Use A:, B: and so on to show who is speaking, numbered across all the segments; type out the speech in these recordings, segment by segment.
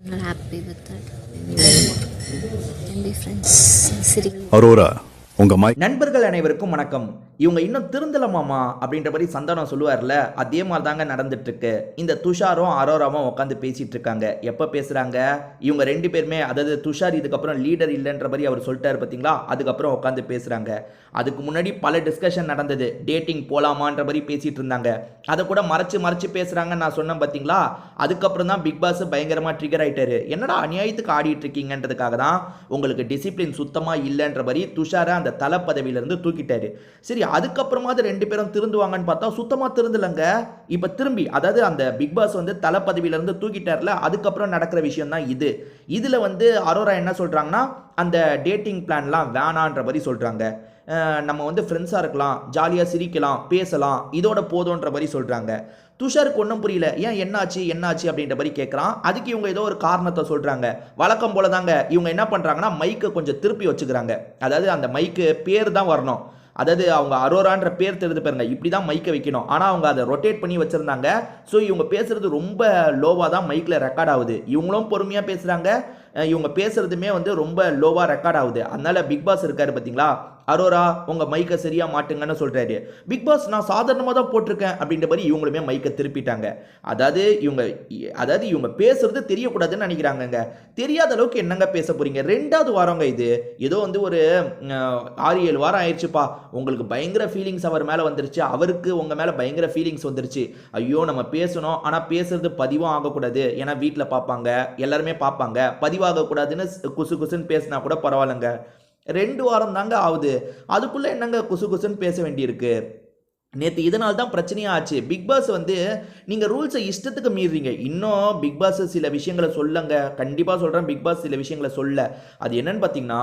A: I'm not happy with that. We can be friends. City.
B: Aurora, உங்க my
C: நண்பர்கள் அனைவருக்கும் வணக்கம். இவங்க இன்னும் திருந்தலமாமா அப்படின்ற மாதிரி சந்தானம் சொல்லுவார்ல, அதே மாதிரி தாங்க நடந்துட்டு இருக்கு. இந்த துஷாரும் அரோராவும் உட்காந்து பேசிட்டு இருக்காங்க. எப்போ பேசுறாங்க? இவங்க ரெண்டு பேருமே, அதாவது துஷார் இதுக்கப்புறம் லீடர் இல்லைன்ற மாதிரி அவர் சொல்லிட்டாரு பார்த்தீங்களா, அதுக்கப்புறம் உட்காந்து பேசுறாங்க. அதுக்கு முன்னாடி பல டிஸ்கஷன் நடந்தது. டேட்டிங் போலாமான்ற மாதிரி பேசிட்டு இருந்தாங்க. அதை கூட மறைச்சு பேசுறாங்கன்னு நான் சொன்னேன் பார்த்தீங்களா. அதுக்கப்புறம் தான் பிக் பாஸ் பயங்கரமாக ட்ரிகர் ஆயிட்டாரு. என்னடா அநியாயத்துக்கு ஆடிட்டு இருக்கீங்கன்றதுக்காக தான் உங்களுக்கு டிசிப்ளின் சுத்தமாக இல்லைன்ற மாதிரி துஷாரை அந்த தலை பதவியிலிருந்து தூக்கிட்டாரு. சரி, அதுக்கப்புறமா அது ரெண்டு பேரும் திருந்துவாங்கன்னு பார்த்தா சுத்தமாக திருந்தலைங்க. இப்போ திரும்பி, அதாவது அந்த பிக் பாஸ் வந்து தலை பதவியிலிருந்து தூக்கிட்டார்ல, அதுக்கப்புறம் நடக்கிற விஷயம் தான் இது. இதில் வந்து அரோரா என்ன சொல்கிறாங்கன்னா, அந்த டேட்டிங் பிளான்லாம் வேணான்ற மாதிரி சொல்கிறாங்க. நம்ம வந்து ஃப்ரெண்ட்ஸாக இருக்கலாம், ஜாலியாக சிரிக்கலாம், பேசலாம், இதோட போதுன்ற மாதிரி சொல்கிறாங்க. துஷாருக்கு ஒன்றும் புரியல. ஏன் என்னாச்சு அப்படின்ற மாதிரி கேட்குறான். அதுக்கு இவங்க ஏதோ ஒரு காரணத்தை சொல்கிறாங்க. வழக்கம் போல தாங்க இவங்க என்ன பண்ணுறாங்கன்னா, மைக்கை கொஞ்சம் திருப்பி வச்சுக்கிறாங்க. அதாவது அந்த மைக்கு பேர் தான் வரணும். அதாவது அவங்க அரோரான்ற பேர் தெரிந்து பாருங்க, இப்படி தான் மைக்கை வைக்கணும். ஆனால் அவங்க அதை ரொட்டேட் பண்ணி வச்சுருந்தாங்க. ஸோ இவங்க பேசுகிறது ரொம்ப லோவாக தான் மைக்கில் ரெக்கார்ட் ஆகுது. இவங்களும் பொறுமையாக பேசுகிறாங்க, இவங்க பேசுகிறதுமே வந்து ரொம்ப லோவாக ரெக்கார்ட் ஆகுது. அதனால் பிக் பாஸ் இருக்காரு பார்த்தீங்களா, அரோரா உங்கள் மைக்கை சரியாக மாட்டுங்கன்னு சொல்கிறாரு. பிக் பாஸ் நான் சாதாரணமாக தான் போட்டிருக்கேன் அப்படின்ற மாதிரி இவங்களுமே மைக்கை திருப்பிட்டாங்க. அதாவது இவங்க பேசுறது தெரியக்கூடாதுன்னு நினைக்கிறாங்கங்க. தெரியாத அளவுக்கு என்னங்க பேச போகிறீங்க? 2வது வாரங்க இது. ஏதோ வந்து ஒரு 6-7 வாரம் ஆயிடுச்சுப்பா. உங்களுக்கு பயங்கர ஃபீலிங்ஸ் அவர் மேலே வந்துருச்சு, அவருக்கு உங்கள் மேலே பயங்கர ஃபீலிங்ஸ் வந்துருச்சு. ஐயோ நம்ம பேசணும், ஆனால் பேசுறது பதிவும் ஆகக்கூடாது. ஏன்னா வீட்டில் பார்ப்பாங்க, எல்லாருமே பார்ப்பாங்க. பதிவாகக்கூடாதுன்னு குசுன்னு பேசினா கூட பரவாயில்லைங்க. 2 வாரம் தாங்க ஆகுது. அதுக்குள்ளே என்னங்க குசுன்னு பேச வேண்டியிருக்கு? நேற்று இதனால தான் பிரச்சனையாக ஆச்சு. பிக் பாஸ் வந்து நீங்கள் ரூல்ஸை இஷ்டத்துக்கு மீறீங்க. இன்னும் பிக் பாஸ் சில விஷயங்களை சொல்லங்க. கண்டிப்பாக சொல்கிறேன், பிக் பாஸ் சில விஷயங்களை சொல்ல. அது என்னன்னு பார்த்தீங்கன்னா,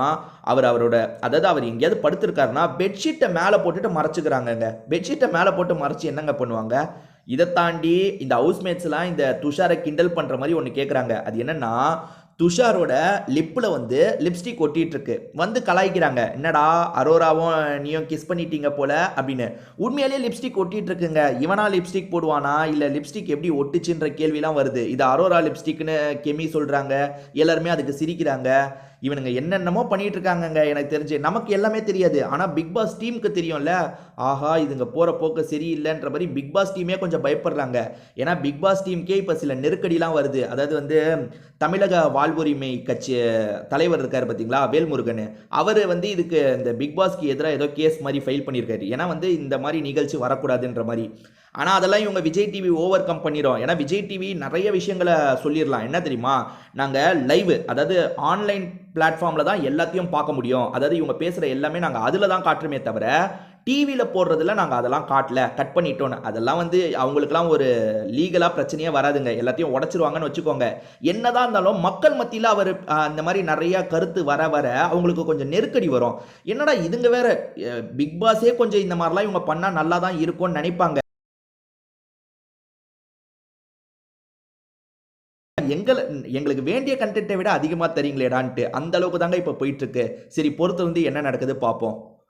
C: அவர் எங்கேயாவது படுத்திருக்காருன்னா பெட்ஷீட்டை மேலே போட்டுட்டு மறைச்சிக்கிறாங்கங்க. பெட்ஷீட்டை மேலே போட்டு மறைச்சி என்னங்க பண்ணுவாங்க? இதை தாண்டி இந்த ஹவுஸ்மேட்ஸ்லாம் இந்த துஷாரை கிண்டல் பண்ணுற மாதிரி ஒன்று கேட்குறாங்க. அது என்னன்னா, துஷாரோட லிப்பில் வந்து லிப்ஸ்டிக் ஒட்டிகிட்டு இருக்கு. வந்து கலாய்க்கிறாங்க, என்னடா அரோராவும் நீயும் கிஸ் பண்ணிட்டீங்க போல அப்படின்னு. உண்மையிலேயே லிப்ஸ்டிக் ஒட்டிகிட்டு இருக்குங்க. இவனா லிப்ஸ்டிக் போடுவானா, இல்லை லிப்ஸ்டிக் எப்படி ஒட்டுச்சுன்ற கேள்விலாம் வருது. இது அரோரா லிப்ஸ்டிக்னு கெமி சொல்கிறாங்க. எல்லாருமே அதுக்கு சிரிக்கிறாங்க. இவனுங்க என்னென்னமோ பண்ணிட்டு இருக்காங்கங்க. எனக்கு தெரிஞ்சு நமக்கு எல்லாமே தெரியாது, ஆனால் பிக் பாஸ் டீமுக்கு தெரியும்ல. ஆஹா, இதுங்க போகிற போக்கு சரியில்லைன்ற மாதிரி பிக் பாஸ் டீமே கொஞ்சம் பயப்படுறாங்க. ஏன்னா பிக் பாஸ் டீமுக்கே இப்போ சில நெருக்கடிலாம் வருது. அதாவது வந்து தமிழக வாழ்வுரிமை கட்சி தலைவர் இருக்கார் பார்த்தீங்களா, வேல்முருகன். அவர் வந்து இதுக்கு இந்த பிக் பாஸ்க்கு எதிராக ஏதோ கேஸ் மாதிரி ஃபைல் பண்ணியிருக்காரு. ஏன்னா வந்து இந்த மாதிரி நிகழ்ச்சி வரக்கூடாதுன்ற மாதிரி. ஆனால் அதெல்லாம் இவங்க விஜய் டிவி ஓவர் கம் பண்ணிடும். ஏன்னா விஜய் டிவி நிறைய விஷயங்களை சொல்லிடலாம். என்ன தெரியுமா, நாங்கள் லைவ், அதாவது ஆன்லைன் பிளாட்ஃபார்மில் தான் எல்லாத்தையும் பார்க்க முடியும். அதாவது இவங்க பேசுகிற எல்லாமே நாங்கள் அதில் தான் காட்டுறமே தவிர டிவியில் போடுறதுல நாங்கள் அதெல்லாம் காட்டல, கட் பண்ணிட்டோன்னு. அதெல்லாம் வந்து அவங்களுக்குலாம் ஒரு லீகலாக பிரச்சனையே வராதுங்க. எல்லாத்தையும் உடச்சிருவாங்கன்னு வச்சுக்கோங்க. என்னதான் இருந்தாலும் மக்கள் மத்தியில் அவர் இந்த மாதிரி நிறையா கருத்து வர அவங்களுக்கு கொஞ்சம் நெருக்கடி வரும். என்னடா இதுங்க வேற, பிக் பாஸே கொஞ்சம் இந்த மாதிரிலாம் இவங்க பண்ணால் நல்லா தான் இருக்கும்னு நினைப்பாங்க. எங்களுக்கு வேண்டிய கண்டென்ட்டை விட அதிகமாக தரீங்களேடான்ட்டு அந்த அளவுக்கு தாங்க இப்போ போயிட்டு இருக்கு. சரி, பொறுத்து வந்து என்ன நடக்குது பார்ப்போம்.